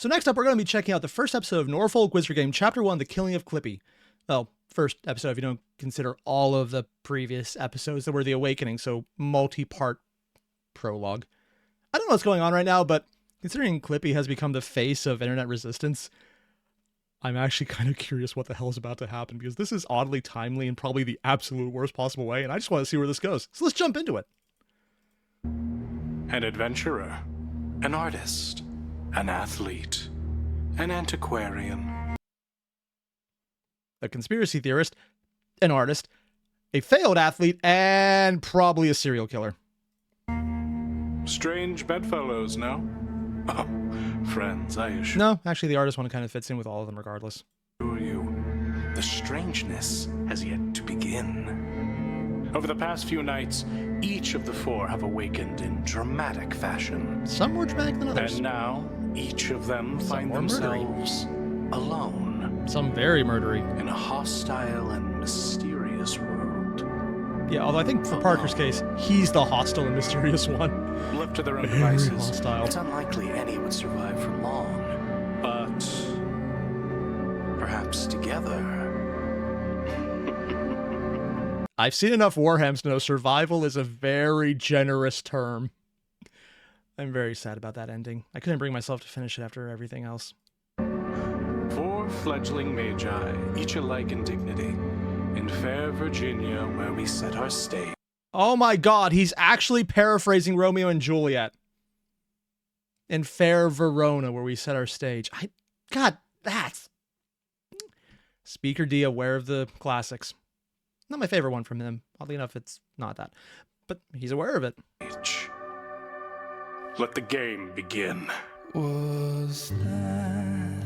So next up, we're going to be checking out the first episode of Norfolk Wizard Game Chapter 1, The Killing of Clippy. Well, first episode if you don't consider all of the previous episodes that were The Awakening, so multi-part prologue. I don't know what's going on right now, but considering Clippy has become the face of internet resistance, I'm actually kind of curious what the hell is about to happen, because this is oddly timely in probably the absolute worst possible way, and I just want to see where this goes. So let's jump into it. An adventurer, an artist, an athlete, an antiquarian, a conspiracy theorist, an artist, a failed athlete, and probably a serial killer. Strange bedfellows, no? Oh, friends, I assure No, actually the artist one kind of fits in with all of them regardless. you, the strangeness has yet to begin. Over the past few nights, each of the four have awakened in dramatic fashion. Some more dramatic than others. And now, each of them find more murdery. themselves alone Some very murdery. in a hostile and mysterious world. Yeah, although I think for Parker's case, he's the hostile and mysterious one. Left to their own Very devices, hostile. it's unlikely any would survive for long. But perhaps together. I've seen enough Warhams to know survival is a very generous term. I'm very sad about that ending. I couldn't bring myself to finish it after everything else. Four fledgling magi, each alike in dignity, in fair Virginia, where we set our stage. Oh my god, he's actually paraphrasing Romeo and Juliet. In fair Verona, where we set our stage. God, that's... Speaker D aware of the classics. Not my favorite one from him. Oddly enough, it's not that. But he's aware of it. Let the game begin. Was that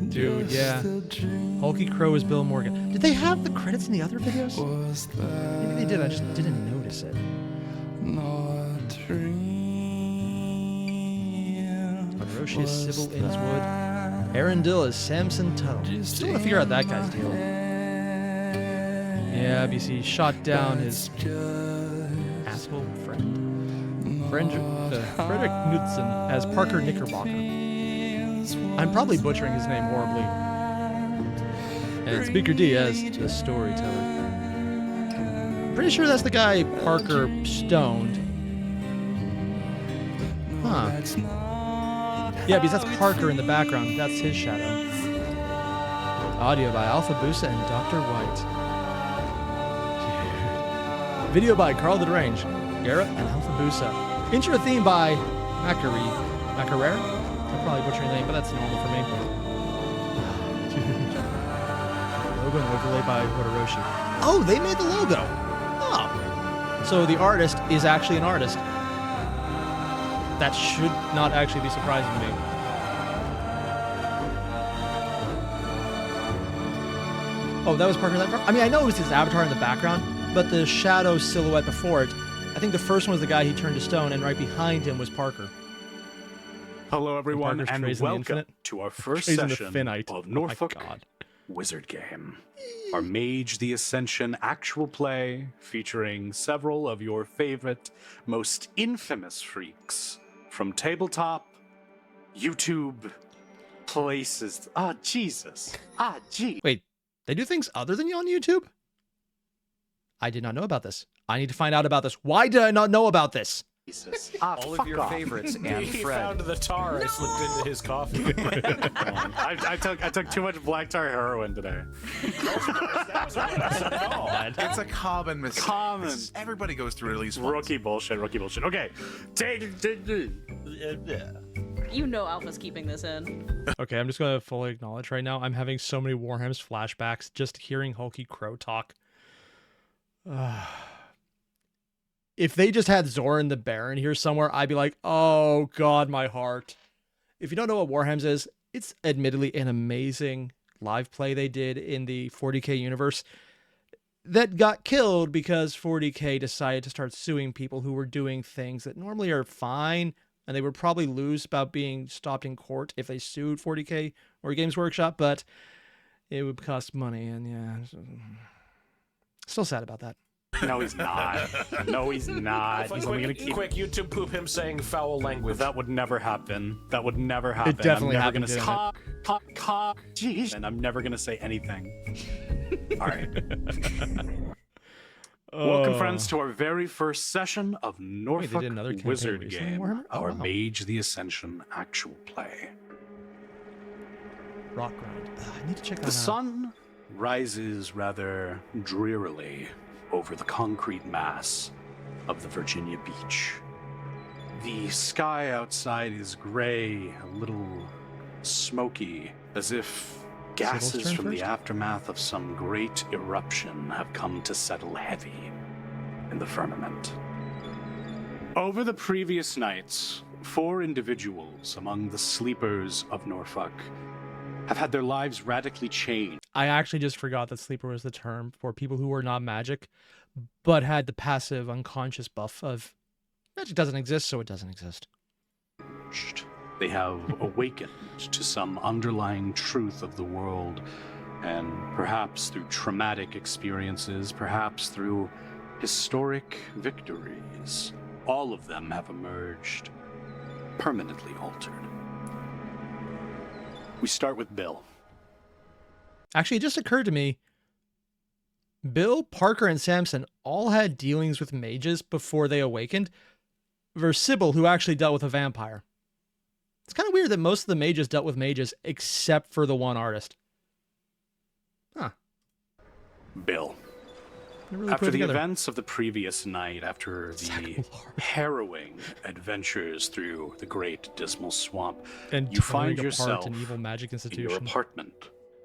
Dude, yeah. just a dream? Hulky Crow is Bill Morgan. Did they have the credits in the other videos? Was that Maybe they did, I just didn't notice it. not a dream? Hiroshi is Sybil Innswood. Arundel is Samson Tuttle. Still want to figure out that guy's deal. Yeah, BC shot down his asshole friend. Frederick Knudsen as Parker Knickerbocker. I'm probably butchering his name horribly. And Speaker D as the storyteller. Pretty sure that's the guy Parker stoned. Huh. Yeah, because that's Parker in the background. That's his shadow. Audio by Alfabusa and Dr. White. Video by Carl the Deranged, Garrett, and Alfabusa. Intro theme by Macarer? I'm probably butchering the name, but that's normal for me. Logo and overlay by Hodoroshi. Oh, they made the logo. Oh. So the artist is actually an artist. That should not actually be surprising to me. Oh, that was Parker. I mean, I know it was his avatar in the background, but the shadow silhouette before it, I think the first one was the guy he turned to stone, and right behind him was Parker. Hello, everyone, Parker's and Trays in the welcome Infinite. to our first Trays in the session Finite. of Oh my Norfolk God. Wizard Game. Our Mage the Ascension actual play featuring several of your favorite, most infamous freaks from tabletop, YouTube, places. Ah, Jesus. Ah, gee. Wait, they do things other than you on YouTube? I did not know about this. I need to find out about this. Why did I not know about this? Jesus. Ah, All fuck of your off. favorites and He Fred. found the tar I slipped into his coffee. I took too much black tar heroin today. It's a common mistake. Common. Everybody goes through it at least once. Rookie bullshit. Okay. You know Alpha's keeping this in. Okay, I'm just going to fully acknowledge right now, I'm having so many Warham's flashbacks just hearing Hulky Crow talk. If they just had Zoran the Baron here somewhere, I'd be like, oh god, my heart. If you don't know what Warhams is, it's admittedly an amazing live play they did in the 40k universe that got killed because 40k decided to start suing people who were doing things that normally are fine, and they would probably lose about being stopped in court if they sued 40k or Games Workshop, but it would cost money, and yeah, still sad about that. No, he's not. No, he's not. He's only gonna keep. Quick, YouTube poop him saying foul language. That would never happen. That would never happen. It definitely I'm never happened, gonna say cock. Jeez. And I'm never gonna say anything. All right. Welcome, friends, to our very first session of Norfolk Wizard Game, our Mage the Ascension actual play. Rock grind. I need to check that out. The sun rises rather drearily over the concrete mass of the Virginia beach. The sky outside is gray, a little smoky, as if gases from the aftermath of some great eruption have come to settle heavy in the firmament. Over the previous nights, 4 individuals among the sleepers of Norfolk have had their lives radically changed. I actually just forgot that sleeper was the term for people who were not magic, but had the passive unconscious buff of magic doesn't exist, so it doesn't exist. They have awakened to some underlying truth of the world, and perhaps through traumatic experiences, perhaps through historic victories, all of them have emerged permanently altered. We start with Bill. Actually, it just occurred to me, Bill, Parker, and Samson all had dealings with mages before they awakened, versus Sybil, who actually dealt with a vampire. It's kind of weird that most of the mages dealt with mages, except for the one artist. Huh. Bill. Really after the events of the previous night, after the harrowing adventures through the great dismal swamp, and you find yourself an evil magic institution in your apartment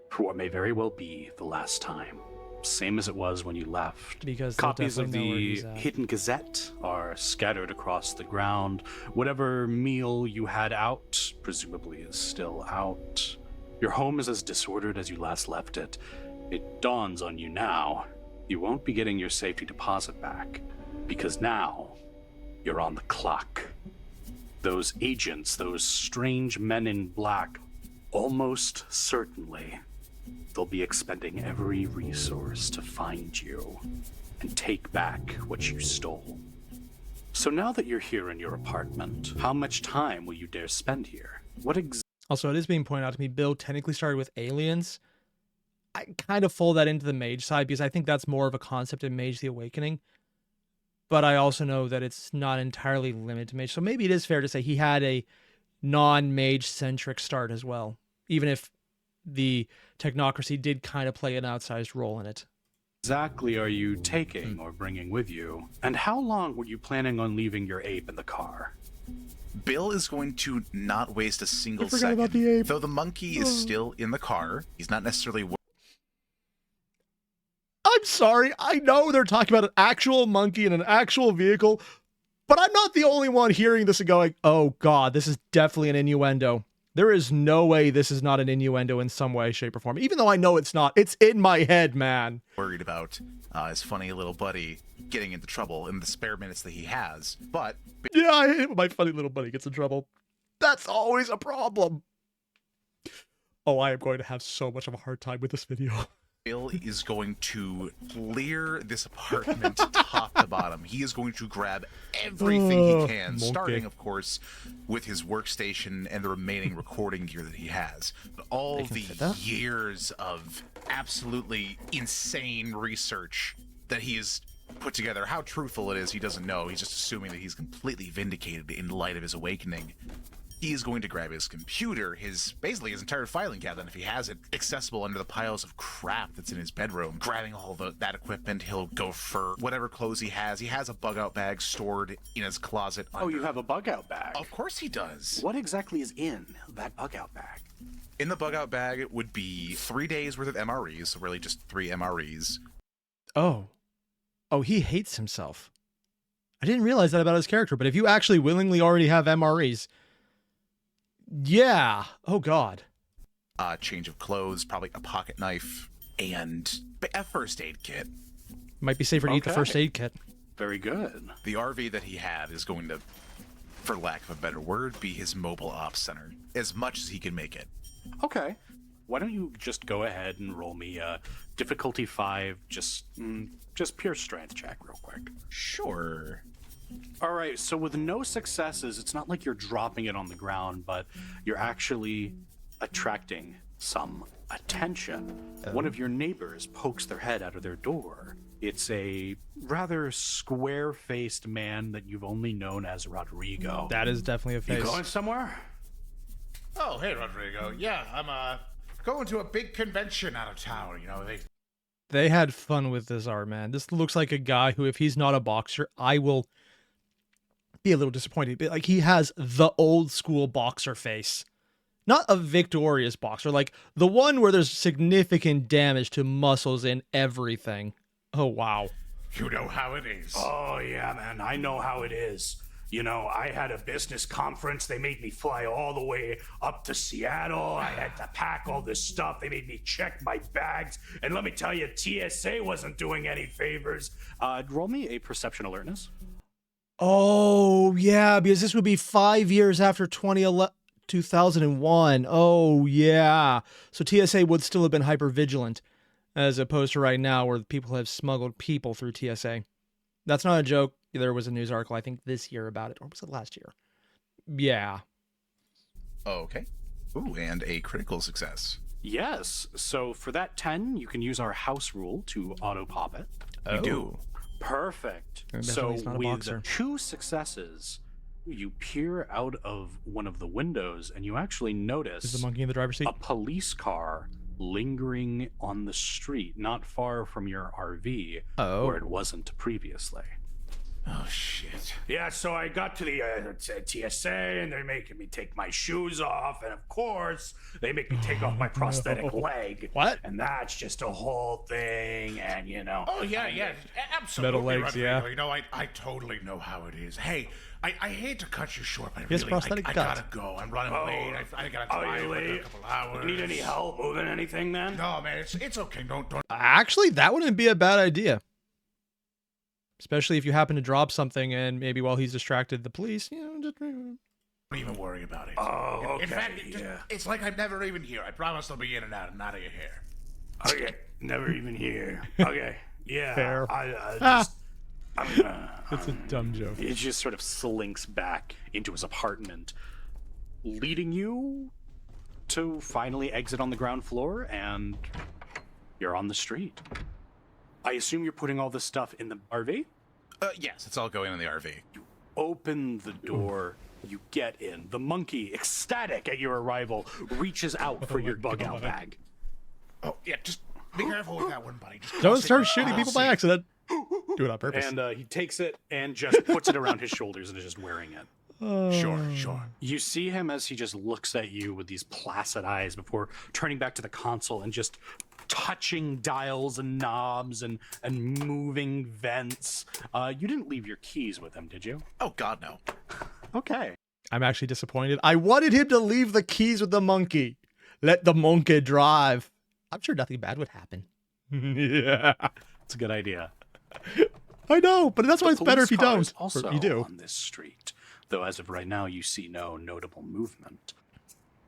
for what may very well be the last time. Same as it was when you left. Because copies of the Hidden Gazette are scattered across the ground. Whatever meal you had out, presumably, is still out. Your home is as disordered as you last left it. It dawns on you now, you won't be getting your safety deposit back, because now you're on the clock. Those agents, those strange men in black, almost certainly they'll be expending every resource to find you and take back what you stole. So now that you're here in your apartment, how much time will you dare spend here? Also, it is being pointed out to me, Bill technically started with aliens. I kind of fold that into the mage side because I think that's more of a concept in Mage the Awakening. But I also know that it's not entirely limited to mage. So maybe it is fair to say he had a non-mage centric start as well, even if the technocracy did kind of play an outsized role in it. Exactly are you taking or bringing with you? And how long were you planning on leaving your ape in the car? Bill is going to not waste a single forgot second. about the ape. Though the monkey is still in the car, he's not necessarily... I'm sorry, I know they're talking about an actual monkey in an actual vehicle, but I'm not the only one hearing this and going, oh god, this is definitely an innuendo. There is no way this is not an innuendo in some way, shape, or form. Even though I know it's not. It's in my head, man. Worried about his funny little buddy getting into trouble in the spare minutes that he has. But yeah, I hate when my funny little buddy gets in trouble. That's always a problem. Oh, I am going to have so much of a hard time with this video. Bill is going to clear this apartment top to bottom. He is going to grab everything he can, starting, of course, with his workstation and the remaining recording gear that he has. All the years of absolutely insane research that he has put together. How truthful it is, he doesn't know. He's just assuming that he's completely vindicated in light of his awakening. He is going to grab his computer, basically his entire filing cabinet, if he has it, accessible under the piles of crap that's in his bedroom. Grabbing all that equipment, he'll go for whatever clothes he has. He has a bug-out bag stored in his closet. Oh, you have a bug-out bag? Of course he does. What exactly is in that bug-out bag? In the bug-out bag would be 3 days worth of MREs, so really just 3 MREs. Oh, he hates himself. I didn't realize that about his character, but if you actually willingly already have MREs... yeah. Oh, God. Change of clothes, probably a pocket knife, and a first aid kit. Might be safer to eat the first aid kit. Very good. The RV that he had is going to, for lack of a better word, be his mobile ops center, as much as he can make it. Okay. why don't you just go ahead and roll me a difficulty 5, just pure strength check real quick. Sure. All right, so with no successes, it's not like you're dropping it on the ground, but you're actually attracting some attention. One of your neighbors pokes their head out of their door. It's a rather square-faced man that you've only known as Rodrigo. That is definitely a face. You going somewhere? Oh, hey, Rodrigo. Yeah, I'm going to a big convention out of town. You know, They had fun with this art, man. This looks like a guy who, if he's not a boxer, I will be a little disappointed. But, like, he has the old school boxer face. Not a victorious boxer, like the one where there's significant damage to muscles and everything. Oh, wow. you know how it is. Oh, yeah, man. I know how it is. You know, I had a business conference. They made me fly all the way up to Seattle. I had to pack all this stuff. They made me check my bags. And let me tell you, TSA wasn't doing any favors. Roll me a perception alertness. Oh, yeah, because this would be 5 years after 2001. Oh, yeah. So TSA would still have been hyper-vigilant, as opposed to right now where people have smuggled people through TSA. That's not a joke. There was a news article, I think, this year about it. Or was it last year? Yeah. Okay. Ooh, and a critical success. Yes. So for that 10, you can use our house rule to auto-pop it. You do. Perfect. Definitely So he's not a with boxer. 2 successes, you peer out of one of the windows and you actually notice Is the monkey in the driver's seat? a police car lingering on the street not far from your RV where it wasn't previously. Oh, shit. Yeah, so I got to the TSA, and they're making me take my shoes off, and of course, they make me take off my prosthetic leg. What? And that's just a whole thing, and you know. Oh, yeah, absolutely. Metal legs, Rodrigo. yeah. You know, I totally know how it is. Hey, I hate to cut you short, but He has really, prosthetic I gut. gotta go. I'm running late. I gotta Oh, drive you're for a late? couple hours. Need any help moving anything, man? No, man, it's okay. Don't Actually, that wouldn't be a bad idea. Especially if you happen to drop something and maybe while he's distracted, the police, you know, just... even worry about it. Oh, In fact, okay, just- yeah. it's like I'm never even here. I promise I'll be in and out of your hair. Okay, never even here. Okay, yeah. Fair. I'm gonna... It's a dumb joke. It just sort of slinks back into his apartment, leading you to finally exit on the ground floor, and you're on the street. I assume you're putting all this stuff in the RV? Yes, it's all going in the RV. Open the door, you get in. The monkey, ecstatic at your arrival, reaches out for your bug out bag. Oh, yeah, just be careful with that one, buddy. Just Don't cross it. start shooting I'll people by see. accident. Do it on purpose. And he takes it and just puts it around his shoulders and is just wearing it. Sure. You see him as he just looks at you with these placid eyes before turning back to the console and just touching dials and knobs and moving vents. You didn't leave your keys with him, did you? Oh, God, no. Okay. I'm actually disappointed. I wanted him to leave the keys with the monkey. Let the monkey drive. I'm sure nothing bad would happen. Yeah. It's a good idea. I know, but that's why it's better if you Police don't. car is Or also you do. on this street, though as of right now, you see no notable movement.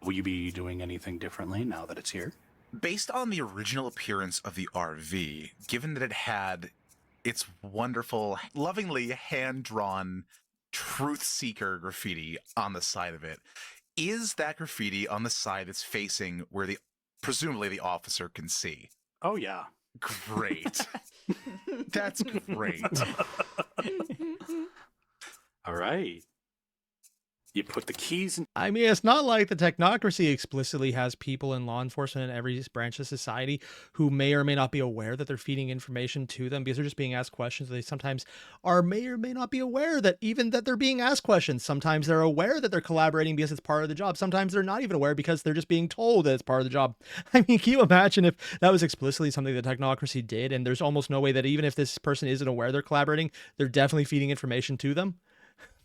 Will you be doing anything differently now that it's here? Based on the original appearance of the RV, given that it had its wonderful, lovingly hand-drawn truth seeker graffiti on the side of it, is that graffiti on the side that's facing where presumably the officer can see? Oh, yeah. Great. That's great. All right. You put the keys in. I mean, it's not like the technocracy explicitly has people in law enforcement in every branch of society who may or may not be aware that they're feeding information to them because they're just being asked questions. They sometimes may or may not be aware that they're being asked questions. Sometimes they're aware that they're collaborating because it's part of the job. Sometimes they're not even aware because they're just being told that it's part of the job. I mean, can you imagine if that was explicitly something the technocracy did and there's almost no way that even if this person isn't aware they're collaborating, they're definitely feeding information to them?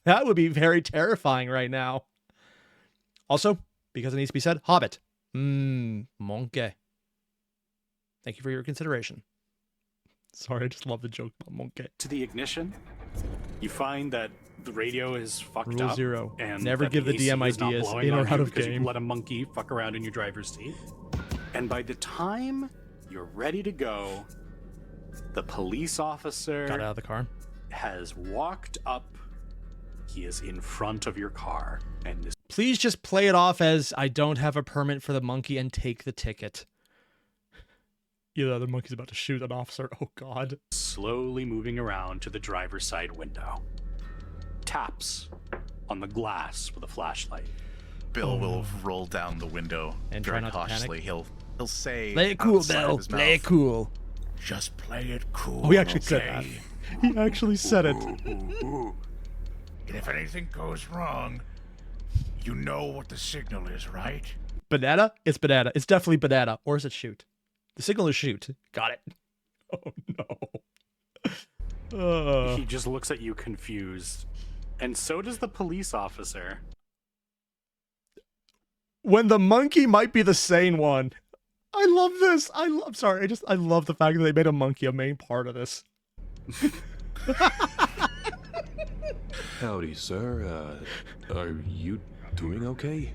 That would be very terrifying right now. Also, because it needs to be said, Hobbit. Monkey. Thank you for your consideration. Sorry, I just love the joke about monkey. To the ignition, you find that the radio is fucked Rule up. 0. And Never that give the AC DM is not ideas blowing in or on out you of because game. You let a monkey fuck around in your driver's seat. And by the time you're ready to go, the police officer Got out of the car. has walked up. He is in front of your car and is Please just play it off as I don't have a permit for the monkey and take the ticket. Yeah, the other monkey's about to shoot an officer. Oh, God. slowly moving around to the driver's side window. Taps on the glass with a flashlight. Bill will roll down the window And try very not to cautiously. He'll say, Play it cool, outside of Bill. his Play it mouth, cool. Just play it cool. Oh, he actually said okay? that. He actually said it. And if anything goes wrong, you know what the signal is, right? Banana? It's banana. It's definitely banana. Or is it shoot? The signal is shoot. Got it. Oh, no. He just looks at you confused. And so does the police officer. When the monkey might be the sane one. I love this. I'm sorry. I love the fact that they made a monkey a main part of this. Howdy, sir. Are you doing okay?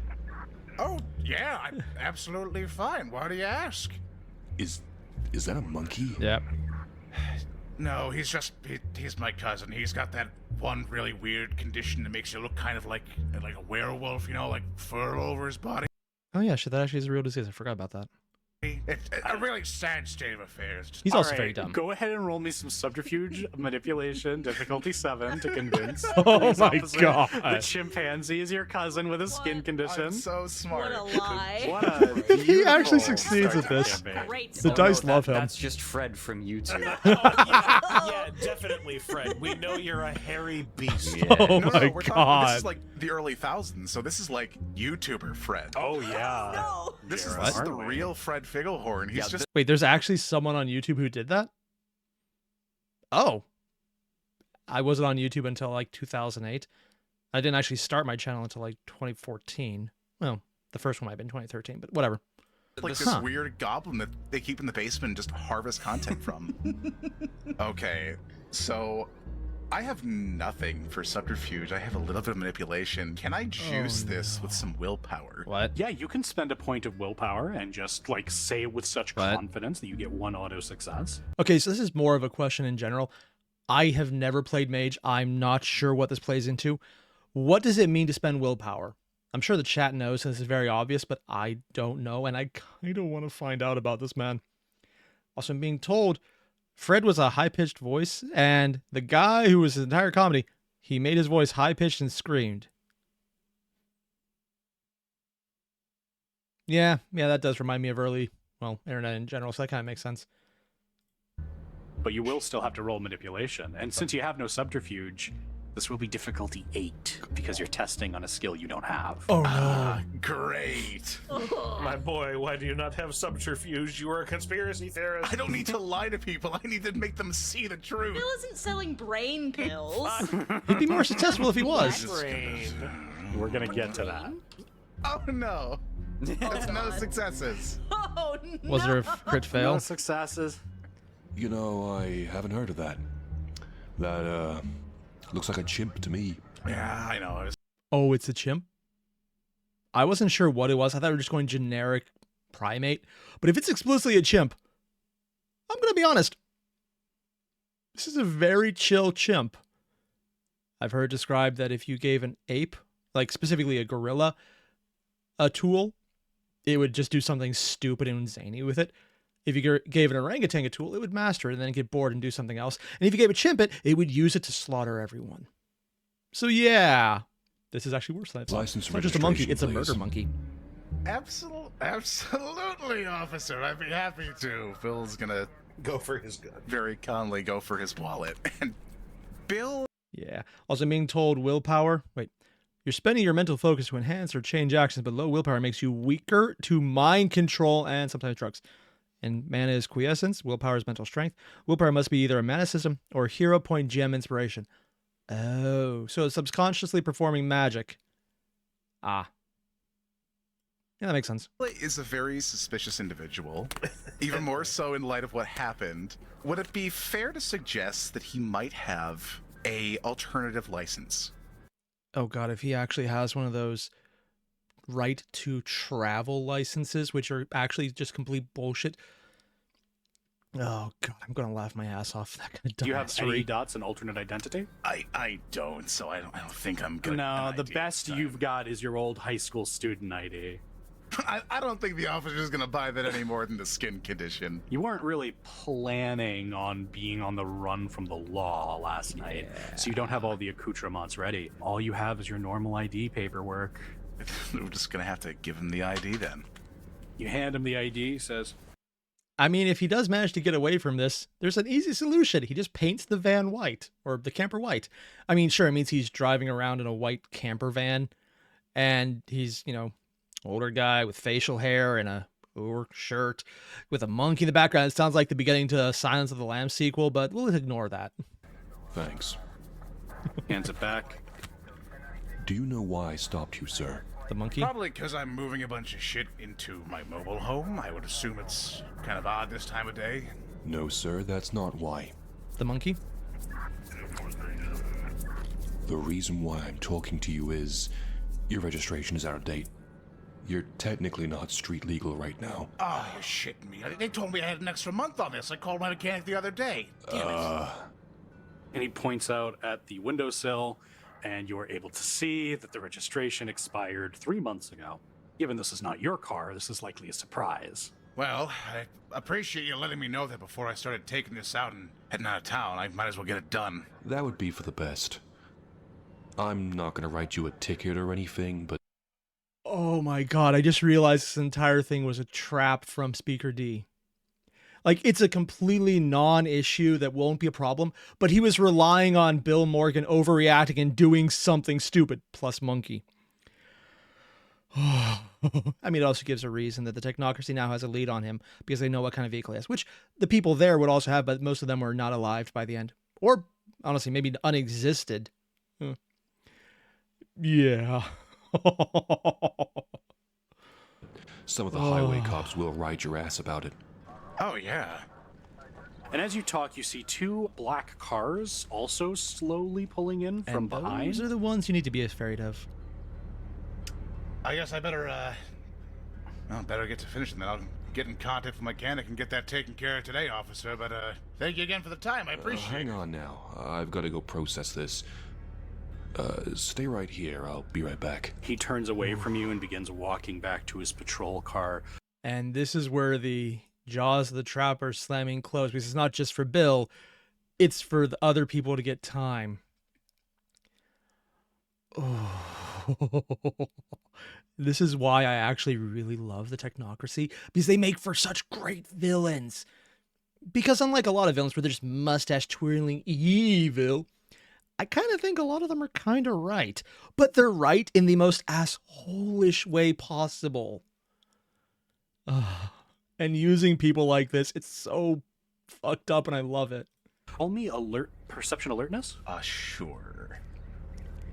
Oh, yeah, I'm absolutely fine. Why do you ask? Is that a monkey? Yep. No, he's my cousin. He's got that one really weird condition that makes you look kind of like a werewolf, you know, like fur all over his body. Oh, yeah, shit. That actually is a real disease. I forgot about that. It's a really sad state of affairs. He's All also right, very dumb. Go ahead and roll me some subterfuge, manipulation, difficulty 7 to convince. Oh police my officer God. The chimpanzee is your cousin with a skin condition. I'm so smart. What a lie. What a If he actually beautiful succeeds start at to the this, campaign. Great. the dice love him. That's just Fred from YouTube. Yeah, definitely, Fred. We know you're a hairy beast. Oh No, my we're God. talking, this is like the early thousands, so this is like YouTuber Fred. Oh, yeah. No. This is What? the real Fred Figglehorn. He's just Wait, there's actually someone on YouTube who did that? Oh. I wasn't on YouTube until like 2008. I didn't actually start my channel until like 2014. Well, the first one might have been 2013, but whatever. like this weird goblin that they keep in the basement and just harvest content from. Okay, so I have nothing for subterfuge. I have a little bit of manipulation. Can I juice this with some willpower? What? Yeah, you can spend a point of willpower and just like say it with such What? confidence that you get 1 auto success. Okay, so this is more of a question in general. I have never played Mage. I'm not sure what this plays into. What does it mean to spend willpower? I'm sure the chat knows, and this is very obvious, but I don't know, and I kind of want to find out about this man. Also, I'm being told Fred was a high-pitched voice, and the guy who was his entire comedy, he made his voice high-pitched and screamed. Yeah, that does remind me of early, well, internet in general, so that kind of makes sense. But you will still have to roll manipulation. And since you have no subterfuge, this will be difficulty 8 because you're testing on a skill you don't have. Oh, no. Great. My boy, why do you not have subterfuge? You are a conspiracy theorist. I don't need to lie to people. I need to make them see the truth. Bill isn't selling brain pills. He'd be more successful if he was. Brain. We're going to get to that. Oh no. That's no successes. Oh, no. Was there a crit fail? No successes. You know, I haven't heard of that. That, looks like a chimp to me. Yeah, I know. Oh, it's a chimp? I wasn't sure what it was. I thought we were just going generic primate. But if it's explicitly a chimp, I'm going to be honest. This is a very chill chimp. I've heard described that if you gave an ape, like specifically a gorilla, a tool, it would just do something stupid and zany with it. If you gave an orangutan a tool, it would master it and then get bored and do something else. And if you gave a chimp it would use it to slaughter everyone. So yeah, this is actually worse than I thought. License It's not just a monkey, it's a registration, murder monkey. Absolutely, officer. I'd be happy to. Bill's gonna Go for his gun. very calmly go for his wallet. And Bill Yeah. Also being told willpower. Wait. You're spending your mental focus to enhance or change actions, but low willpower makes you weaker to mind control and sometimes drugs. And mana is quiescence. Willpower is mental strength. Willpower must be either a mana system or hero point gem inspiration. Oh, so it's subconsciously performing magic. Ah. Yeah, that makes sense. is a very suspicious individual, even more so in light of what happened. Would it be fair to suggest that he might have a alternative license? Oh god, if he actually has one of those right to travel licenses, which are actually just complete bullshit. Oh god, I'm gonna laugh my ass off. That kind of Do you have any dumbassery. dots and alternate identity? I don't, so I don't think I'm gonna. No, get the an ID best this time. you've got is your old high school student ID. I don't think the officer's gonna buy that any more than the skin condition. You weren't really planning on being on the run from the law last night, so you don't have all the accoutrements ready. All you have is your normal ID paperwork. We're just gonna have to give him the ID then. You hand him the ID, he says, I mean, if he does manage to get away from this, there's an easy solution. He just paints the van white, or the camper white. I mean, sure, it means he's driving around in a white camper van, and he's, you know, older guy with facial hair and a shirt with a monkey in the background. It sounds like the beginning to Silence of the Lambs sequel, but we'll ignore that. Thanks. hands it back. Do you know why I stopped you, sir? The monkey? Probably because I'm moving a bunch of shit into my mobile home. I would assume it's kind of odd this time of day. No, sir, that's not why. The monkey? The reason why I'm talking to you is your registration is out of date. You're technically not street legal right now. Oh, you're shitting me. They told me I had an extra month on this. I called my mechanic the other day. Damn it. And he points out at the windowsill, and you're able to see that the registration expired 3 months ago. Given this is not your car, this is likely a surprise. Well, I appreciate you letting me know that before I started taking this out and heading out of town. I might as well get it done. That would be for the best. I'm not gonna write you a ticket or anything, but Oh my god, I just realized this entire thing was a trap from Speaker D. Like, it's a completely non-issue that won't be a problem, but he was relying on Bill Morgan overreacting and doing something stupid, plus monkey. I mean, it also gives a reason that the technocracy now has a lead on him because they know what kind of vehicle he has, which the people there would also have, but most of them were not alive by the end. Or, honestly, maybe unexisted. Yeah. some of the highway cops will ride your ass about it. Oh, yeah. And as you talk, you see two black cars also slowly pulling in from And behind. those are the ones you need to be afraid of. I guess I better, better get to finishing that. I'll get in contact with my mechanic and get that taken care of today, officer. But, thank you again for the time. I appreciate Hang it. on now. I've got to go process this. Stay right here. I'll be right back. He turns away from you and begins walking back to his patrol car. And this is where the jaws of the trapper slamming closed, because it's not just for Bill, it's for the other people to get time. Oh. This is why I actually really love the technocracy, because they make for such great villains. Because unlike a lot of villains where they're just mustache twirling evil, I kind of think a lot of them are kind of right, but they're right in the most asshole-ish way possible. And using people like this, it's so fucked up and I love it. Call me perception alertness? Sure.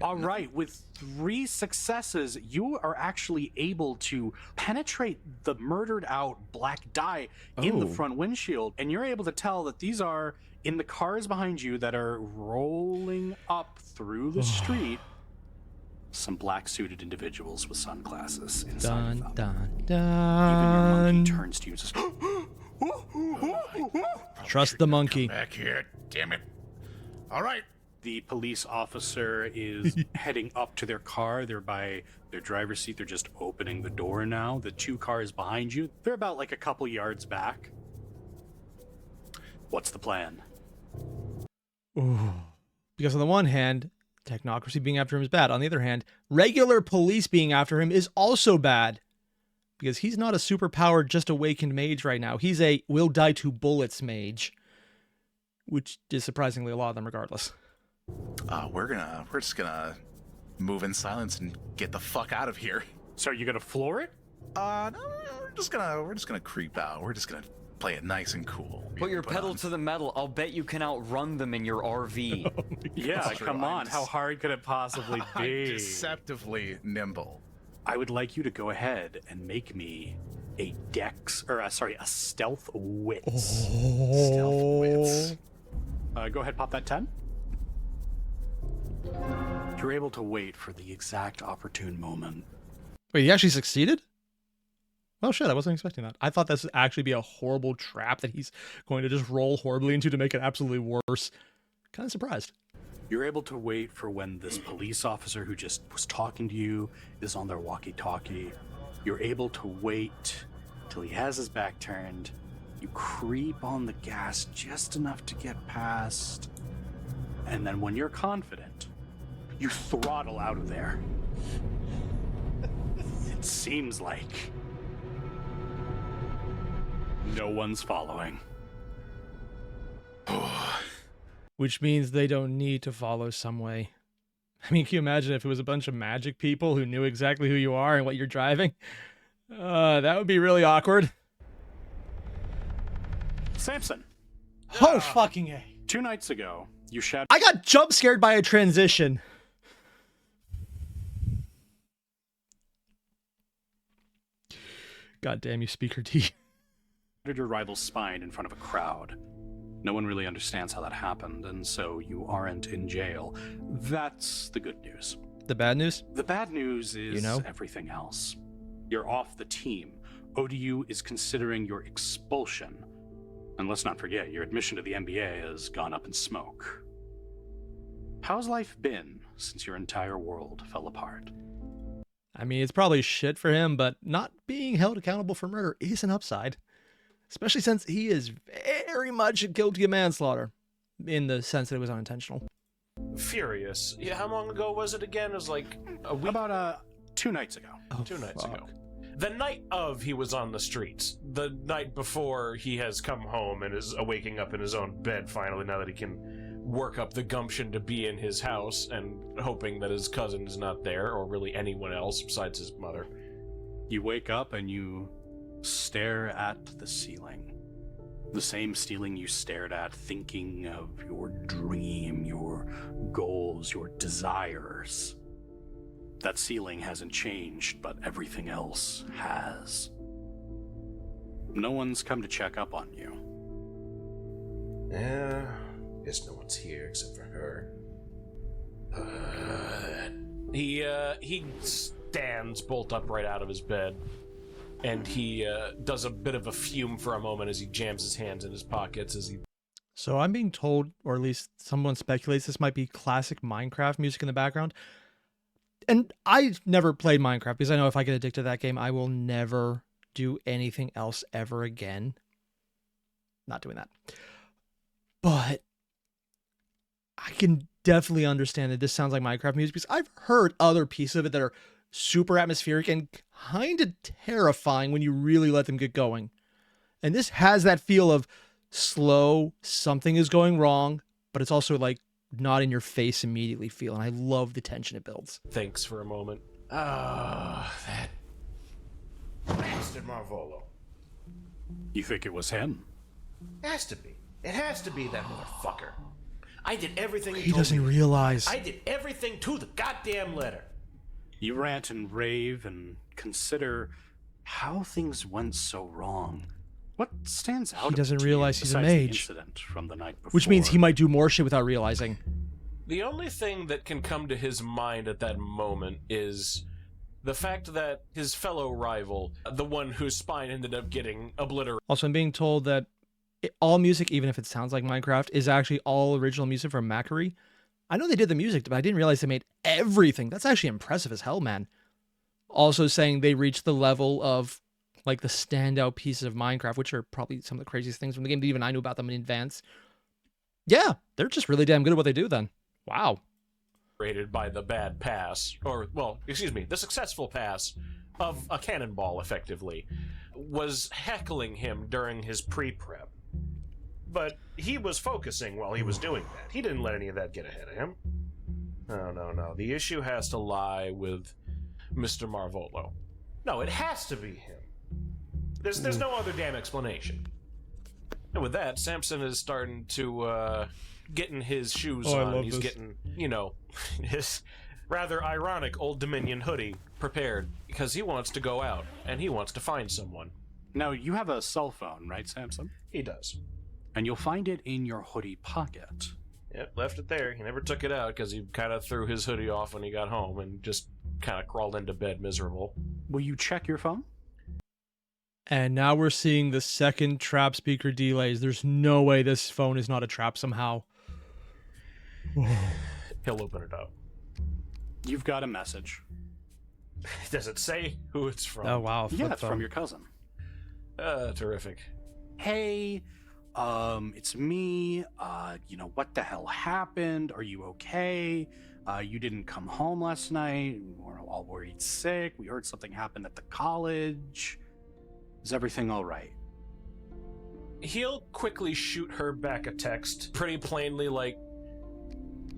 All right, with 3 successes, you are actually able to penetrate the murdered out black dye in the front windshield, and you're able to tell that these are in the cars behind you that are rolling up through the street. Some black-suited individuals with sunglasses inside of them. Dun, Even your monkey dun. turns to you and says, Trust the monkey. Back here, damn it. All right. The police officer is heading up to their car. They're by their driver's seat. They're just opening the door now. The 2 cars behind you, they're about like a couple yards back. What's the plan? Ooh. Because on the one hand, technocracy being after him is bad. On the other hand, regular police being after him is also bad. Because he's not a superpowered, just awakened mage right now. He's a will die to bullets mage. Which is surprisingly a lot of them regardless. We're just gonna move in silence and get the fuck out of here. So are you gonna floor it? No, we're just gonna creep out. We're just gonna play it nice and cool. Put your pedal to the metal. I'll bet you can outrun them in your RV. Yeah, True, come I'm on. How hard could it possibly I'm be? deceptively nimble. I would like you to go ahead and make me a stealth wits. Stealth wits. Go ahead, pop that 10. You're able to wait for the exact opportune moment. Wait, he actually succeeded? Oh shit, I wasn't expecting that. I thought this would actually be a horrible trap that he's going to just roll horribly into to make it absolutely worse. Kind of surprised. You're able to wait for when this police officer who just was talking to you is on their walkie-talkie. You're able to wait till he has his back turned. You creep on the gas just enough to get past. And then when you're confident, you throttle out of there. It seems like no one's following. Which means they don't need to follow some way. I mean, can you imagine if it was a bunch of magic people who knew exactly who you are and what you're driving? That would be really awkward. Samson. Oh, fucking A. 2 nights ago, you shouted. I got jump scared by a transition. God damn you, Speaker T. Your rival's spine in front of a crowd. No one really understands how that happened, and so you aren't in jail. That's the good news. The bad news? The bad news is everything else. You're off the team. ODU is considering your expulsion. And let's not forget, your admission to the NBA has gone up in smoke. How's life been since your entire world fell apart? I mean, it's probably shit for him, but not being held accountable for murder is an upside. Especially since he is very much guilty of manslaughter, in the sense that it was unintentional. Furious. Yeah, how long ago was it again? It was like a week? About 2 nights ago. Oh, 2 nights ago. The night of he was on the streets. The night before he has come home and is waking up in his own bed finally, now that he can work up the gumption to be in his house and hoping that his cousin is not there, or really anyone else besides his mother. You wake up and you stare at the ceiling. The same ceiling you stared at thinking of your dream, your goals, your desires. That ceiling hasn't changed, but everything else has. No one's come to check up on you. Yeah, guess no one's here except for her. He stands bolt upright out of his bed, and he does a bit of a fume for a moment as he jams his hands in his pockets as he... So I'm being told, or at least someone speculates, this might be classic Minecraft music in the background. And I've never played Minecraft because I know if I get addicted to that game, I will never do anything else ever again. Not doing that. But I can definitely understand that this sounds like Minecraft music because I've heard other pieces of it that are super atmospheric and kind of terrifying when you really let them get going. And this has that feel of slow, something is going wrong, but it's also like not in your face immediately feel, and I love the tension it builds. Thinks for a moment. That bastard Marvolo. You think it was him? Has to be. It has to be that motherfucker. I did everything He doesn't realize. I did everything to the goddamn letter. You rant and rave and consider how things went so wrong. What stands out? He doesn't realize he's a besides the mage. incident from the night before? Which means he might do more shit without realizing. The only thing that can come to his mind at that moment is the fact that his fellow rival, the one whose spine ended up getting obliterated. Also, I'm being told that all music, even if it sounds like Minecraft, is actually all original music from Macquarie. I know they did the music, but I didn't realize they made everything. That's actually impressive as hell, man. Also saying they reached the level of like the standout pieces of Minecraft, which are probably some of the craziest things from the game that even I knew about them in advance. Yeah, they're just really damn good at what they do then. Wow. Rated by the bad pass, or, well, excuse me, the successful pass of a cannonball, effectively, was heckling him during his pre-prep. But he was focusing while he was doing that. He didn't let any of that get ahead of him. No. The issue has to lie with Mr. Marvolo. No, it has to be him. There's no other damn explanation. And with that, Samson is starting to getting his shoes on. He's getting, his rather ironic Old Dominion hoodie prepared because he wants to go out and he wants to find someone. Now, you have a cell phone, right, Samson? He does. And you'll find it in your hoodie pocket. Yep, left it there. He never took it out because he kind of threw his hoodie off when he got home and just kind of crawled into bed miserable. Will you check your phone? And now we're seeing the second trap speaker delays. There's no way this phone is not a trap somehow. He'll open it up. You've got a message. Does it say who it's from? Oh, wow. Yeah, it's from your cousin. Terrific. Hey, it's me. What the hell happened? Are you okay? You didn't come home last night. We're all worried sick. We heard something happened at the college. Is everything all right? He'll quickly shoot her back a text, pretty plainly, like,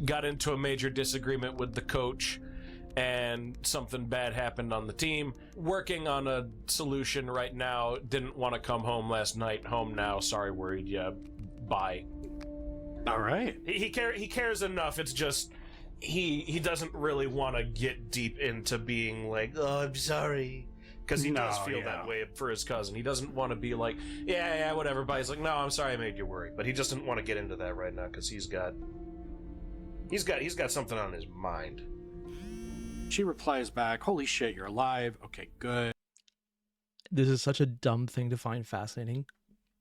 got into a major disagreement with the coach, and something bad happened on the team. Working on a solution right now. Didn't want to come home last night. Home now. Sorry, worried. Yeah, bye. All right. He cares enough. It's just he doesn't really want to get deep into being like, oh, I'm sorry. Because he does feel that way for his cousin. He doesn't want to be like, yeah, whatever. But he's like, no, I'm sorry I made you worry. But he just doesn't want to get into that right now because he's got something on his mind. She replies back, holy shit, you're alive. Okay, good. This is such a dumb thing to find fascinating.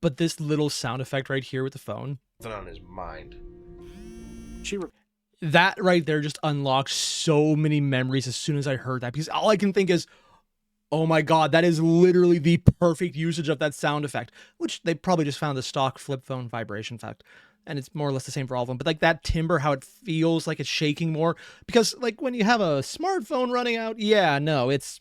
But this little sound effect right here with the phone. Something on his mind. That right there just unlocked so many memories as soon as I heard that. Because all I can think is, oh my god, that is literally the perfect usage of that sound effect. Which they probably just found the stock flip phone vibration effect. And it's more or less the same for all of them. But like that timbre, how it feels like it's shaking more. Because like when you have a smartphone running out, yeah, no, it's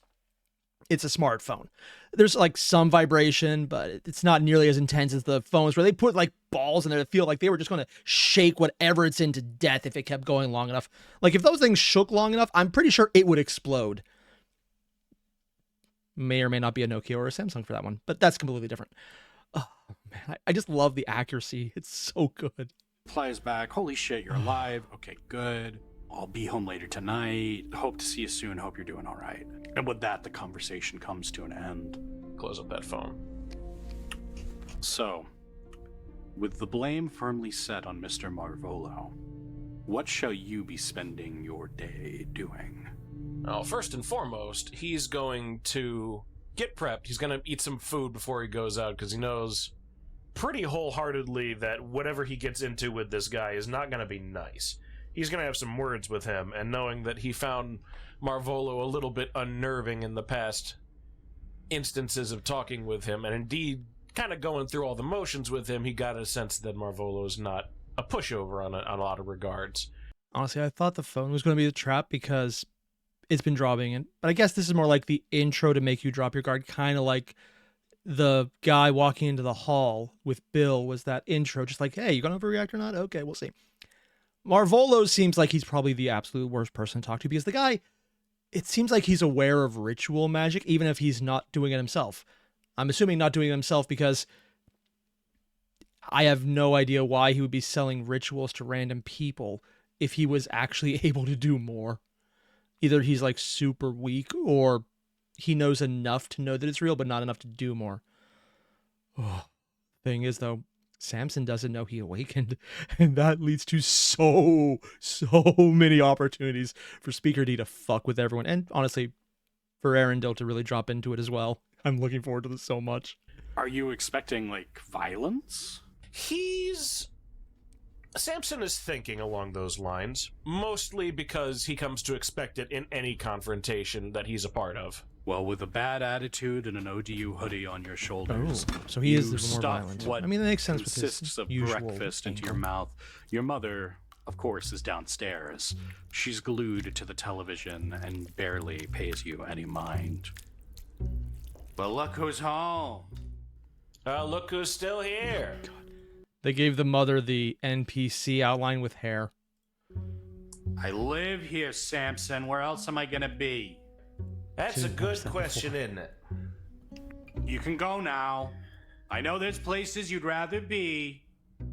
a smartphone. There's like some vibration, but it's not nearly as intense as the phones where they put like balls in there that feel like they were just going to shake whatever it's in to death if it kept going long enough. Like if those things shook long enough, I'm pretty sure it would explode. May or may not be a Nokia or a Samsung for that one, but that's completely different. Oh, man, I just love the accuracy. It's so good. Replies back, holy shit, you're alive. Okay, good. I'll be home later tonight. Hope to see you soon. Hope you're doing all right. And with that, the conversation comes to an end. Close up that phone. So, with the blame firmly set on Mr. Marvolo, what shall you be spending your day doing? Well, first and foremost, he's going to get prepped. He's going to eat some food before he goes out because he knows pretty wholeheartedly that whatever he gets into with this guy is not going to be nice. He's going to have some words with him, and knowing that he found Marvolo a little bit unnerving in the past instances of talking with him, and indeed kind of going through all the motions with him, he got a sense that Marvolo is not a pushover on a lot of regards. Honestly, I thought the phone was going to be the trap because it's been dropping in. But I guess this is more like the intro to make you drop your guard, kind of like the guy walking into the hall with Bill was that intro, just like, hey, you going to overreact or not? Okay, we'll see. Marvolo seems like he's probably the absolute worst person to talk to because the guy, it seems like he's aware of ritual magic, even if he's not doing it himself. I'm assuming not doing it himself because I have no idea why he would be selling rituals to random people if he was actually able to do more. Either he's like super weak or he knows enough to know that it's real, but not enough to do more. Oh, thing is, though, Samson doesn't know he awakened, and that leads to so many opportunities for Speaker D to fuck with everyone, and honestly, for Arendelle to really drop into it as well. I'm looking forward to this so much. Are you expecting, like, violence? Samson is thinking along those lines, mostly because he comes to expect it in any confrontation that he's a part of. Well, with a bad attitude and an ODU hoodie on your shoulders, so he is the more violent. What I mean, that makes sense with consists his of usual breakfast into angle. your mouth. Your mother, of course, is downstairs. She's glued to the television and barely pays you any mind. But look who's home. Look who's still here. They gave the mother the NPC outline with hair. I live here, Samson. Where else am I gonna be? That's a good question, isn't it? You can go now. I know there's places you'd rather be.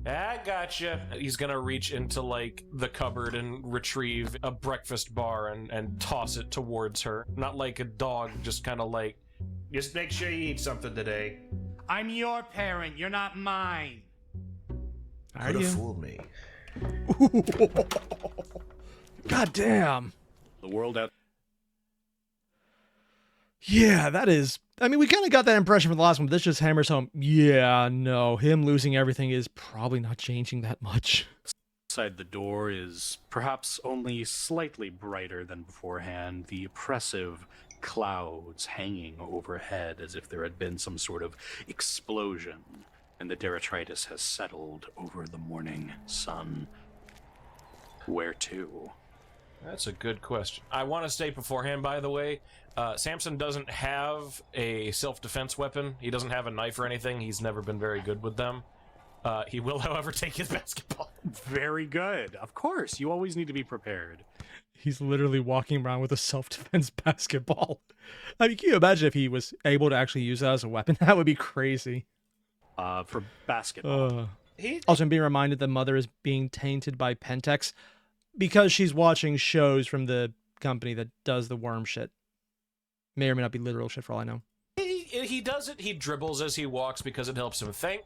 I gotcha. He's gonna reach into, like, the cupboard and retrieve a breakfast bar and toss it towards her. Not like a dog, just kind of like, just make sure you eat something today. I'm your parent. You're not mine. Could have fooled me. God damn. The world out. Yeah, that is. I mean, we kind of got that impression from the last one, but this just hammers home. Yeah, no, him losing everything is probably not changing that much. Outside the door is perhaps only slightly brighter than beforehand, the oppressive clouds hanging overhead as if there had been some sort of explosion, and the detritus has settled over the morning sun. Where to? That's a good question. I want to state beforehand, by the way, Samson doesn't have a self-defense weapon. He doesn't have a knife or anything. He's never been very good with them. He will, however, take his basketball. Very good. Of course, you always need to be prepared. He's literally walking around with a self-defense basketball. I mean, can you imagine if he was able to actually use that as a weapon? That would be crazy. For basketball. Also, I'm being reminded that Mother is being tainted by Pentex because she's watching shows from the company that does the worm shit. May or may not be literal shit for all I know. He does it. He dribbles as he walks because it helps him think.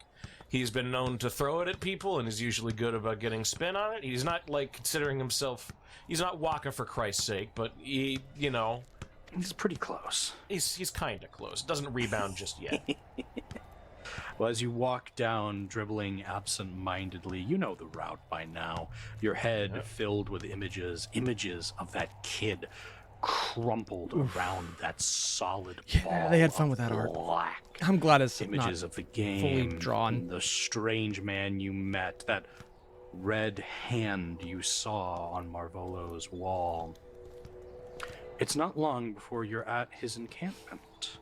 He's been known to throw it at people, and is usually good about getting spin on it. He's not, like, considering himself... He's not Waka for Christ's sake, but he, you know... He's pretty close. He's kind of close. Doesn't rebound just yet. Well, as you walk down, dribbling absent-mindedly, you know the route by now. Your head filled with images of that kid crumpled around that solid ball. They had fun with that art. Black. I'm glad it's images not of the game, fully drawn. the strange man you met, that red hand you saw on Marvolo's wall. It's not long before you're at his encampment.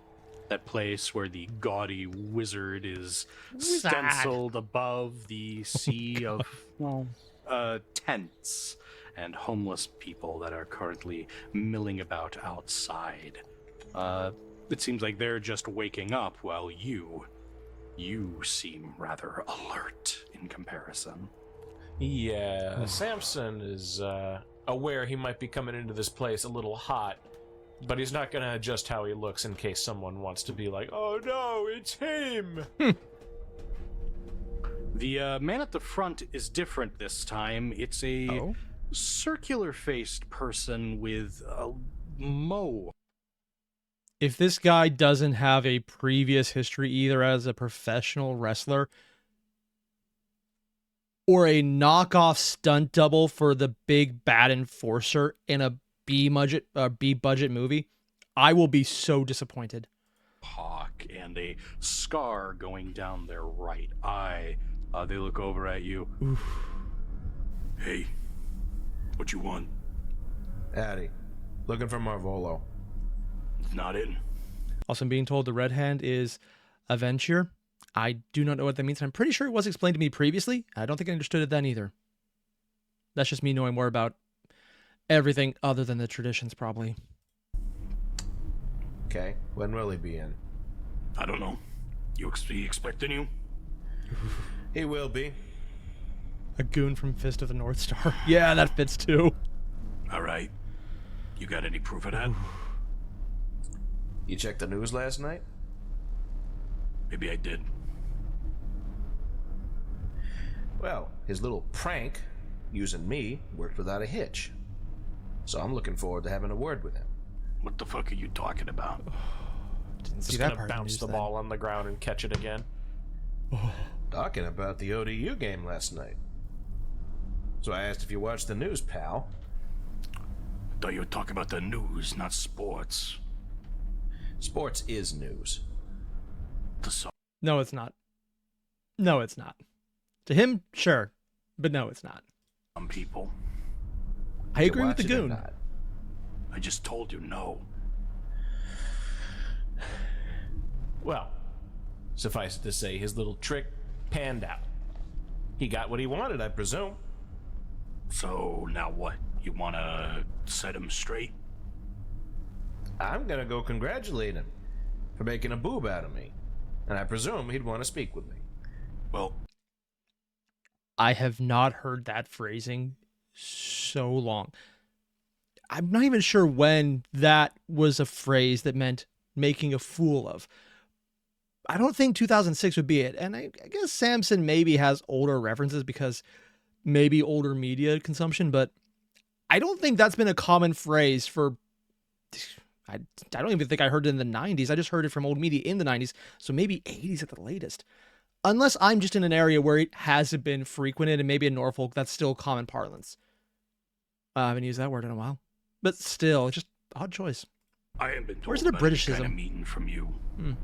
That place where the gaudy wizard is stenciled above the sea of, tents and homeless people that are currently milling about outside. It seems like they're just waking up while you seem rather alert in comparison. Yeah, Samson is aware he might be coming into this place a little hot, but he's not going to adjust how he looks in case someone wants to be like, oh no, it's him! The man at the front is different this time. It's a circular-faced person with a mo. If this guy doesn't have a previous history either as a professional wrestler or a knockoff stunt double for the big bad enforcer in a B budget movie, I will be so disappointed. Hawk and a scar going down their right eye. They look over at you. Oof. Hey, what you want? Addy, looking for Marvolo. Not in. Also, I'm being told the red hand is Aventure. I do not know what that means. I'm pretty sure it was explained to me previously. I don't think I understood it then either. That's just me knowing more about everything other than the traditions, probably. Okay, when will he be in? I don't know. He expecting you? He will be. A goon from Fist of the North Star. Yeah, that fits too. All right. You got any proof of that? You checked the news last night? Maybe I did. Well, his little prank using me worked without a hitch. So I'm looking forward to having a word with him. What the fuck are you talking about? Didn't see Just that gonna part. bounce the ball on the ground and catch it again. Talking about the ODU game last night. So I asked if you watched the news, pal. I thought you were talking about the news, not sports. Sports is news. No, it's not. No, it's not. To him, sure. But no, it's not. Some people. I agree with the goon. I just told you no. Well, suffice it to say, his little trick panned out. He got what he wanted, I presume. So now what? You wanna set him straight? I'm gonna go congratulate him for making a boob out of me. And I presume he'd want to speak with me. Well, I have not heard that phrasing so long. I'm not even sure when that was a phrase that meant making a fool of. I don't think 2006 would be it. And I guess Samson maybe has older references because maybe older media consumption, but I don't think that's been a common phrase for I don't even think I heard it in the 90s. I just heard it from old media in the 90s, so maybe 80s at the latest. Unless I'm just in an area where it hasn't been frequented, and maybe in Norfolk, that's still common parlance. I haven't used that word in a while. But still, just odd choice. I haven't been told Where's the about any Britishism? kind of meeting from you.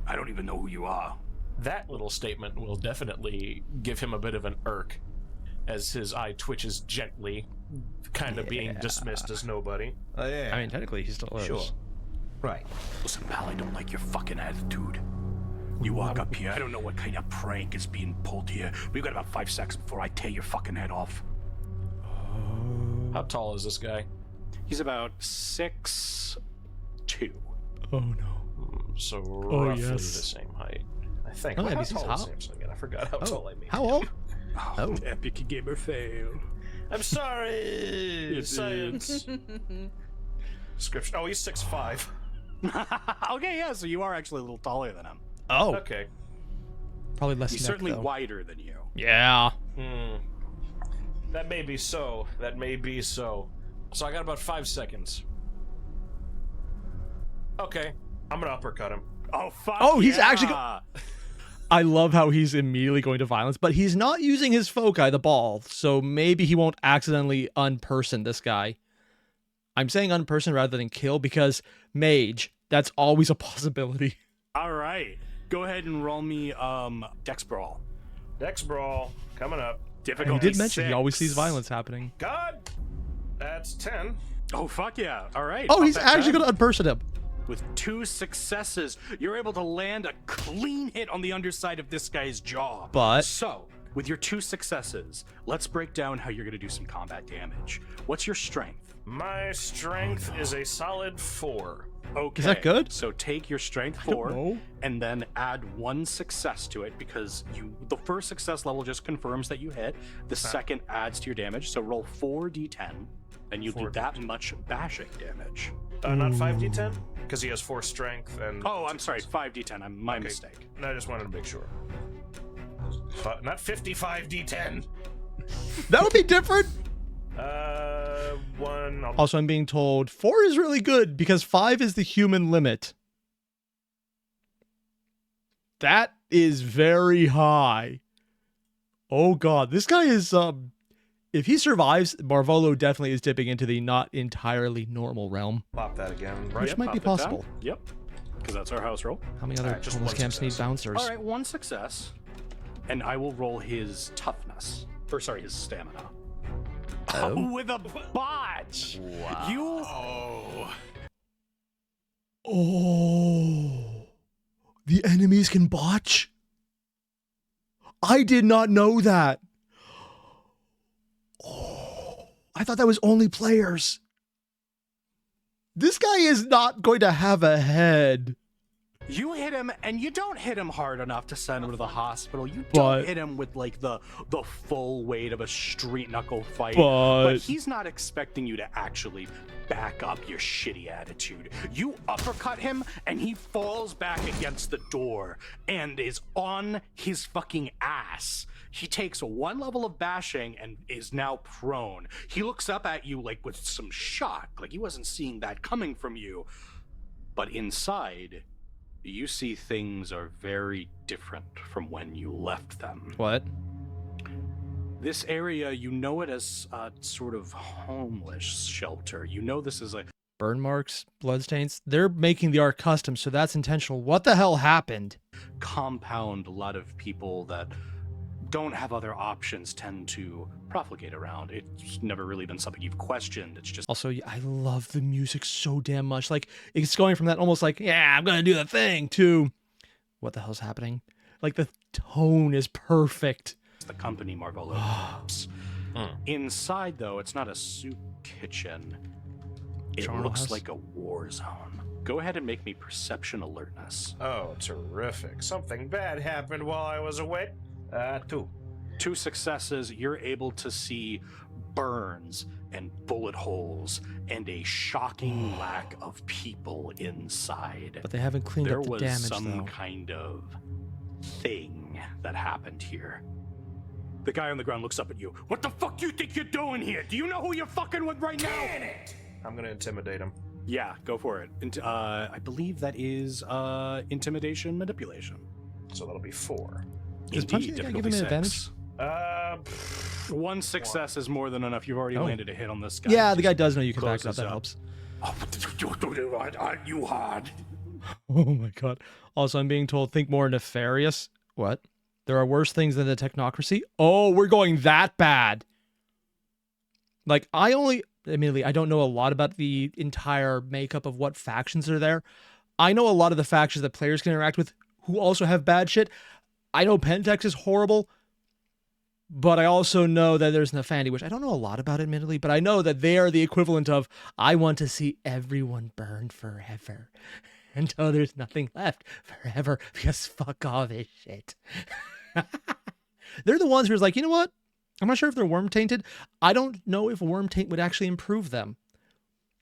I don't even know who you are. That little statement will definitely give him a bit of an irk as his eye twitches gently, kind of being dismissed as nobody. Oh, yeah. I mean, technically, he still is. Sure. Right. Listen, pal, I don't like your fucking attitude. You walk up here, I don't know what kind of prank is being pulled here. We've got about 5 seconds before I tear your fucking head off. How tall is this guy? He's about 6'2". Oh, no. So roughly the yes. same height, I think. Oh, Well, yeah, how he's tall is hot. Samson again? I forgot how tall I mean. How old? Oh, epic gamer fail. I'm sorry. Science. Description. Oh, he's 6'5". Okay, yeah, so you are actually a little taller than him. Oh. Okay. Probably less He's neck, certainly though. wider than you. Yeah. That may be so. That may be so. So I got about 5 seconds. Okay. I'm gonna uppercut him. Oh, fuck. Oh, he's yeah. actually I love how he's immediately going to violence, but he's not using his foci, the ball, so maybe he won't accidentally unperson this guy. I'm saying unperson rather than kill because mage, that's always a possibility. All right. Go ahead and roll me Dex Brawl. Dex brawl coming up. And Difficulty he did mention he always 6. sees violence happening. God. That's 10. Oh, fuck yeah. All right. Oh, pop he's that actually 10. going to unperson him. With 2 successes, you're able to land a clean hit on the underside of this guy's jaw. But- So, with your 2 successes, let's break down how you're going to do some combat damage. What's your strength? My strength is a solid 4. Okay. Is that good? So take your strength don't 4 know. and then add 1 success to it because the first success level just confirms that you hit. The second adds to your damage. So roll 4d10 and you do that much bashing damage. Not 5d10? Because he has 4 strength and... Oh, I'm sorry, 5d10. My mistake. I just wanted to make sure. Not 55d10. That would be different. 1... Also, I'm being told 4 is really good because 5 is the human limit. That is very high. Oh god, this guy is if he survives, Marvolo definitely is dipping into the not entirely normal realm. Pop that again. Which might be Pop it down. possible. Yep. Because that's our house roll. How many other Alright, just homeless one camps need success. bouncers? All right, 1 success. And I will roll his toughness. Or sorry, his stamina. Oh, with a botch. Wow. You. Oh. The enemies can botch? I did not know that. Oh. I thought that was only players. This guy is not going to have a head. You hit him, and you don't hit him hard enough to send him to the hospital. You But- don't hit him with like the full weight of a street knuckle fight. But- he's not expecting you to actually back up your shitty attitude. You uppercut him, and he falls back against the door and is on his fucking ass. He takes 1 level of bashing and is now prone. He looks up at you like with some shock, like he wasn't seeing that coming from you. But inside, you see things are very different from when you left them. What? This area, you know it as a sort of homeless shelter. You know this is a Burn marks, bloodstains. They're making the art custom, so that's intentional. What the hell happened? compound. A lot of people that don't have other options tend to profligate around. It's never really been something you've questioned. It's just Also, I love the music so damn much. Like, it's going from that almost like, yeah, I'm gonna do the thing, to what the hell's happening? Like, the tone is perfect. the company Marvolo keeps. Inside, though, it's not a soup kitchen. It Charnel looks house? like a war zone. Go ahead and make me perception alertness. Oh, terrific. Something bad happened while I was away. 2. 2 successes, you're able to see burns and bullet holes and a shocking lack of people inside. But they haven't cleaned There up the was damage, some though. kind of thing that happened here. The guy on the ground looks up at you. What the fuck do you think you're doing here? Do you know who you're fucking with right now? I'm gonna intimidate him. Yeah, go for it. I believe that is intimidation manipulation. So that'll be 4. Does punching the guy give him an advantage? One success is more than enough. You've already landed a hit on this guy. Yeah, the guy does know you can back it up. That helps. Aren't you hard? Oh my god. Also, I'm being told, think more nefarious. What? There are worse things than the technocracy? Oh, we're going that bad. Like, admittedly, I don't know a lot about the entire makeup of what factions are there. I know a lot of the factions that players can interact with who also have bad shit. I know Pentex is horrible, but I also know that there's Nefandi, which I don't know a lot about, admittedly, but I know that they are the equivalent of, I want to see everyone burn forever until there's nothing left forever, because fuck all this shit. They're the ones who's like, you know what? I'm not sure if they're worm tainted. I don't know if worm taint would actually improve them,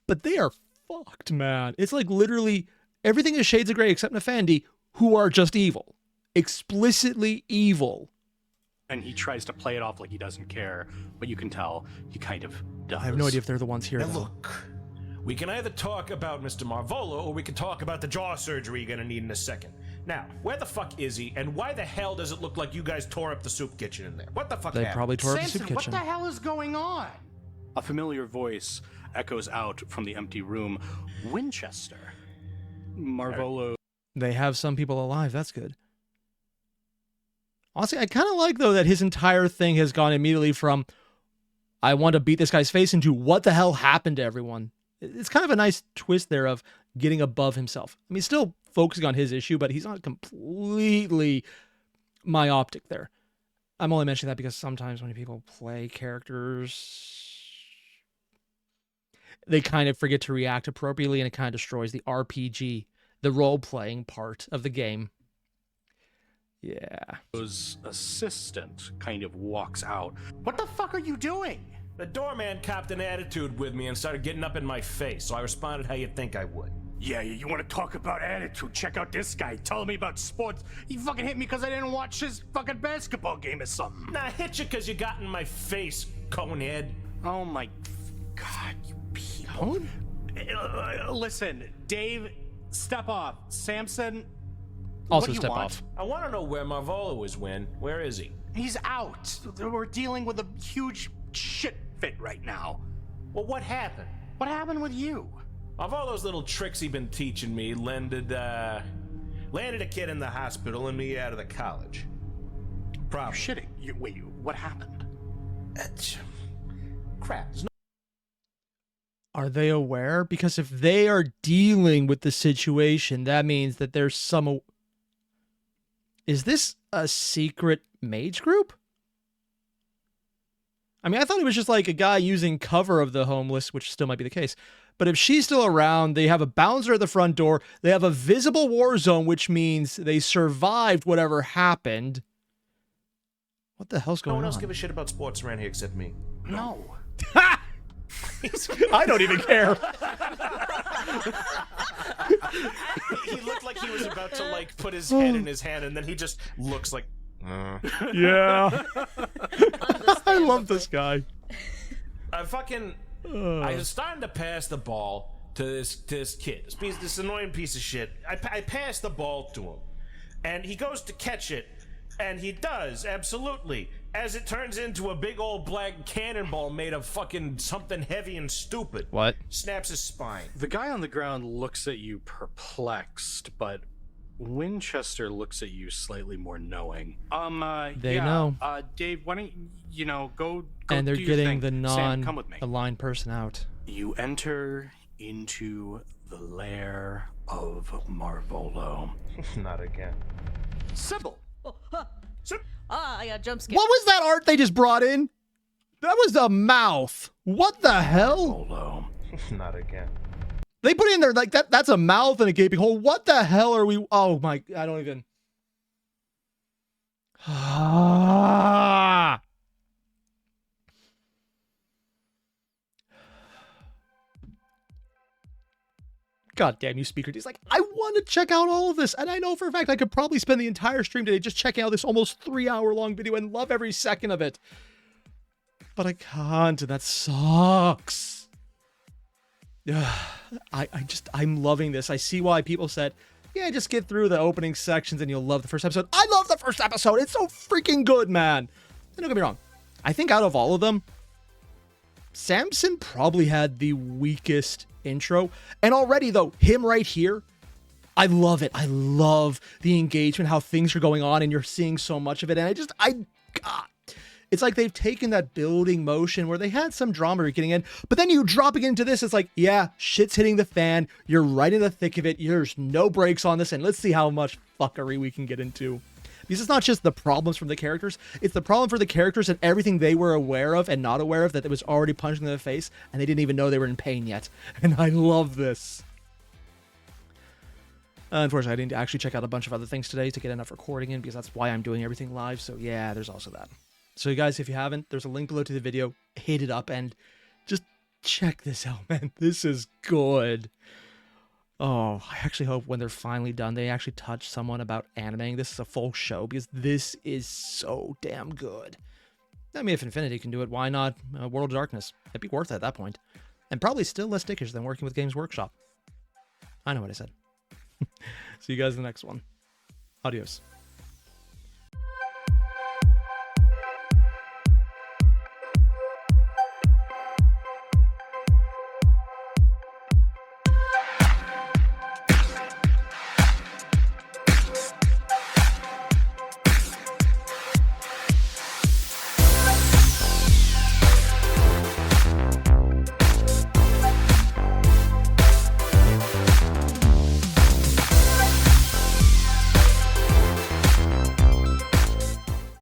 but they are fucked, man. It's like literally everything is shades of gray except Nefandi, who are just evil, explicitly evil. And he tries to play it off like he doesn't care, but you can tell he kind of does. I have no idea if they're the ones here. Now look, we can either talk about Mr. Marvolo, or we can talk about the jaw surgery you're gonna need in a second. Now, where the fuck is he, and why the hell does it look like you guys tore up the soup kitchen in there? What the fuck They happened? probably tore up the soup Samson, what kitchen. the hell is going on? A familiar voice echoes out from the empty room. Winchester. Marvolo. They have some people alive. That's good. Honestly, I kind of like, though, that his entire thing has gone immediately from, I want to beat this guy's face, into what the hell happened to everyone. It's kind of a nice twist there of getting above himself. I mean, still focusing on his issue, but he's not completely myopic there. I'm only mentioning that because sometimes when people play characters, they kind of forget to react appropriately, and it kind of destroys the RPG, the role-playing part of the game. Yeah. His assistant kind of walks out. What the fuck are you doing? The doorman copped an attitude with me and started getting up in my face, so I responded how you'd think I would. Yeah, you want to talk about attitude? Check out this guy telling me about sports. He fucking hit me because I didn't watch his fucking basketball game or something. Nah, I hit you because you got in my face, conehead. Oh my god, you people. Listen, Dave, step off. Samson, Also what do you step want? off. I want to know where Marvolo is, Win. Where is he? He's out. We're dealing with a huge shit fit right now. Well, what happened? What happened with you? Of all those little tricks he been teaching me, landed a kid in the hospital and me out of the college. Problem. You're shitting. Wait, what happened? Crap. Are they aware? Because if they are dealing with the situation, that means that there's some... Is this a secret mage group? I mean, I thought it was just like a guy using cover of the homeless, which still might be the case. But if she's still around, they have a bouncer at the front door. They have a visible war zone, which means they survived whatever happened. What the hell's going on? No one else give a shit about sports around here except me. No. I don't even care. He looked like he was about to like put his head in his hand, and then he just looks like. Yeah. I love this guy. I was starting to pass the ball to this kid, this annoying piece of shit. I passed the ball to him, and he goes to catch it, and he does, absolutely, as it turns into a big old black cannonball made of fucking something heavy and stupid. What? Snaps his spine. The guy on the ground looks at you perplexed, but Winchester looks at you slightly more knowing. They know. Dave, why don't you go And they're do your getting thing. the Sam, come with me. non-aligned person out. You enter into the lair of Marvolo. Not again. Sybil. I got jump scared. What was that art they just brought in? That was a mouth. What the hell? Marvolo. Not again. They put in there like that's a mouth and a gaping hole. What the hell are we? Oh my, I don't even. God damn you, speaker. He's like, I want to check out all of this. And I know for a fact I could probably spend the entire stream today just checking out this almost 3-hour-long video and love every second of it. But I can't, and that sucks. I'm loving this. I see why people said, yeah, just get through the opening sections and you'll love the first episode. I love the first episode. It's so freaking good, man. And don't get me wrong. I think out of all of them, Samson probably had the weakest intro. And already, though, him right here, I love it. I love the engagement, how things are going on, and you're seeing so much of it. And it's like they've taken that building motion where they had some drama getting in, but then you dropping into this, it's like, yeah, shit's hitting the fan. You're right in the thick of it. There's no breaks on this, and let's see how much fuckery we can get into. Because it's not just the problems from the characters, it's the problem for the characters and everything they were aware of and not aware of that it was already punching them in the face, and they didn't even know they were in pain yet. And I love this. Unfortunately, I didn't actually check out a bunch of other things today to get enough recording in, because that's why I'm doing everything live. So yeah, there's also that. So you guys, if you haven't, there's a link below to the video. Hit it up and just check this out, man. This is good. Oh, I actually hope when they're finally done, they actually touch someone about animating this as a full show, because this is so damn good. I mean, if Infinity can do it, why not World of Darkness? It'd be worth it at that point. And probably still less dickish than working with Games Workshop. I know what I said. See you guys in the next one. Adios.